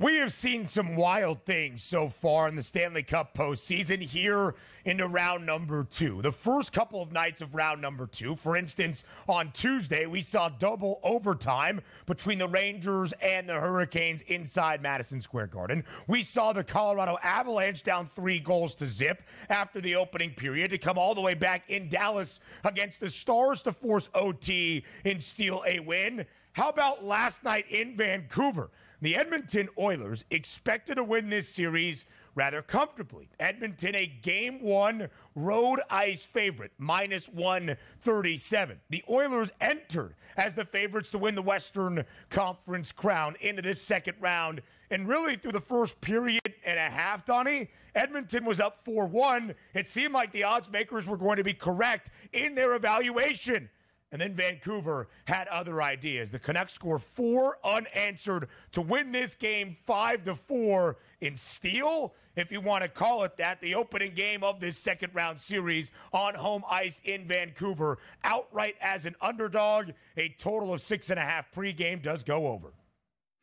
We have seen some wild things so far in the Stanley Cup postseason here into round number 2. The first couple of nights of round number 2, for instance, on Tuesday, we saw double overtime between the Rangers and the Hurricanes inside Madison Square Garden. We saw the Colorado Avalanche down 3-0 after the opening period to come all the way back in Dallas against the Stars to force OT and steal a win. How about last night in Vancouver? The Edmonton Oilers expected to win this series rather comfortably. Edmonton, a Game 1 road ice favorite, minus 137. The Oilers entered as the favorites to win the Western Conference crown into this second round. And really, through the first period and a half, Donnie, Edmonton was up 4-1. It seemed like the odds makers were going to be correct in their evaluation. And then Vancouver had other ideas. The Canucks score 4 unanswered to win this game 5-4 in steel, if you want to call it that. The opening game of this second round series on home ice in Vancouver, outright as an underdog. A total of 6.5 pregame does go over.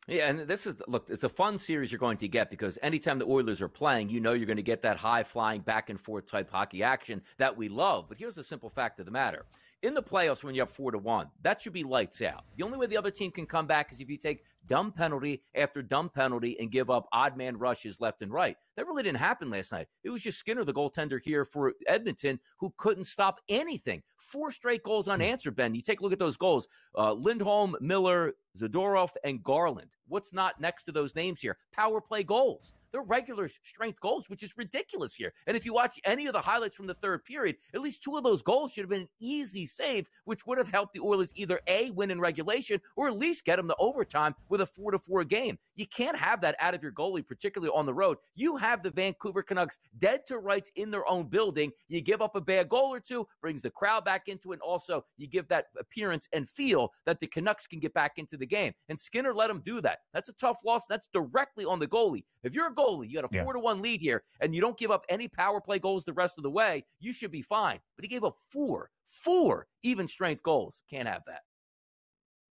Yeah, and it's a fun series you're going to get because anytime the Oilers are playing, you know you're going to get that high-flying, back-and-forth type hockey action that we love. But here's the simple fact of the matter. In the playoffs, when you're up 4-1, that should be lights out. The only way the other team can come back is if you take dumb penalty after dumb penalty and give up odd man rushes left and right. That really didn't happen last night. It was just Skinner, the goaltender here for Edmonton, who couldn't stop anything. 4 straight goals unanswered, Ben. You take a look at those goals. Lindholm, Miller, Zadorov, and Garland. What's not next to those names here? Power play goals. They're regular strength goals, which is ridiculous here. And if you watch any of the highlights from the third period, at least 2 of those goals should have been an easy save, which would have helped the Oilers either A, win in regulation, or at least get them to overtime with a 4-4 game. You can't have that out of your goalie, particularly on the road. You have the Vancouver Canucks dead to rights in their own building. You give up a bad goal or two, brings the crowd back into it, and also you give that appearance and feel that the Canucks can get back into the game. And Skinner let them do that. That's a tough loss. That's directly on the goalie. If you're a goalie, you got a 4-1 lead here, and you don't give up any power play goals the rest of the way, you should be fine. But he gave up 4 even strength goals. Can't have that.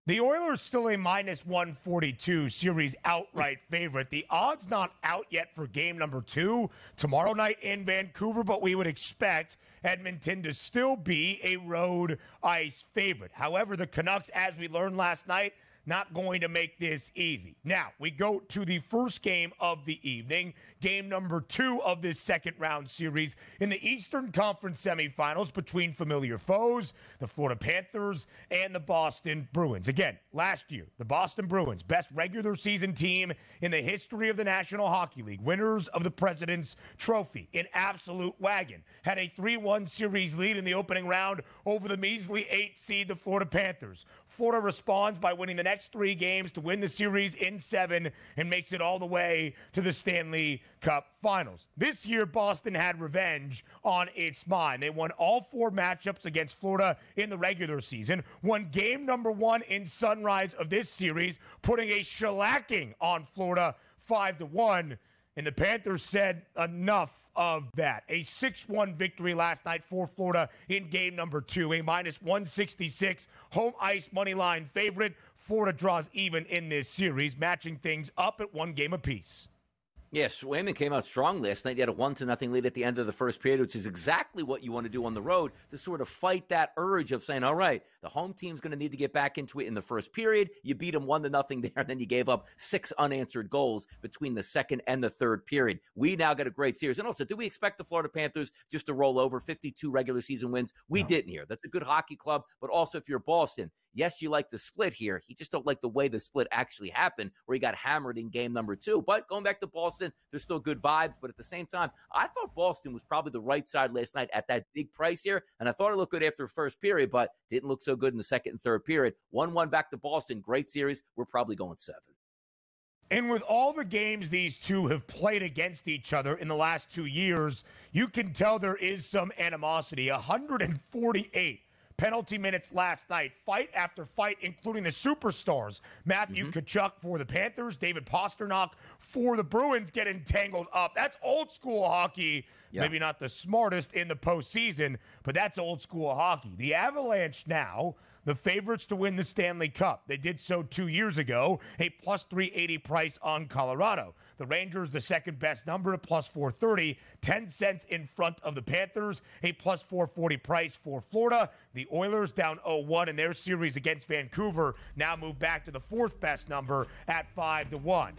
The Oilers still a minus 142 series outright favorite. The odds not out yet for game number 2 tomorrow night in Vancouver, but we would expect Edmonton to still be a road ice favorite. However, the Canucks, as we learned last night, not going to make this easy. Now, we go to the first game of the evening, game number 2 of this second round series in the Eastern Conference semifinals between familiar foes, the Florida Panthers and the Boston Bruins. Again, last year, the Boston Bruins, best regular season team in the history of the National Hockey League, winners of the President's Trophy, an absolute wagon, had a 3-1 series lead in the opening round over the measly 8 seed, the Florida Panthers. Florida responds by winning the next 3 games to win the series in 7 and makes it all the way to the Stanley Cup Finals. This year, Boston had revenge on its mind. They won all 4 matchups against Florida in the regular season, won game number 1 in Sunrise of this series, putting a shellacking on Florida 5-1. And the Panthers said enough of that. A 6-1 victory last night for Florida in game number 2. A minus 166 home ice money line favorite. Florida draws even in this series, matching things up at 1 game apiece. Yes, Swayman came out strong last night. He had a 1-0 lead at the end of the first period, which is exactly what you want to do on the road to sort of fight that urge of saying, all right, the home team's going to need to get back into it in the first period. You beat them 1-0 there, and then you gave up 6 unanswered goals between the second and the third period. We now got a great series. And also, do we expect the Florida Panthers just to roll over 52 regular season wins? We didn't here. That's a good hockey club, but also if you're Boston, yes, you like the split here. You just don't like the way the split actually happened, where he got hammered in game number 2. But going back to Boston, there's still good vibes. But at the same time, I thought Boston was probably the right side last night at that big price here. And I thought it looked good after the first period, but didn't look so good in the second and third period. 1-1 back to Boston. Great series. We're probably going 7. And with all the games these two have played against each other in the last 2 years, you can tell there is some animosity. 148 penalty minutes last night, fight after fight, including the superstars. Matthew Tkachuk for the Panthers, David Pastrnak for the Bruins getting tangled up. That's old school hockey. Yeah. Maybe not the smartest in the postseason, but that's old school hockey. The Avalanche now, the favorites to win the Stanley Cup. They did so 2 years ago, a plus 380 price on Colorado. The Rangers, the second best number at plus 430, 10 cents in front of the Panthers, a plus 440 price for Florida. The Oilers down 0-1 in their series against Vancouver, now move back to the fourth best number at 5-1.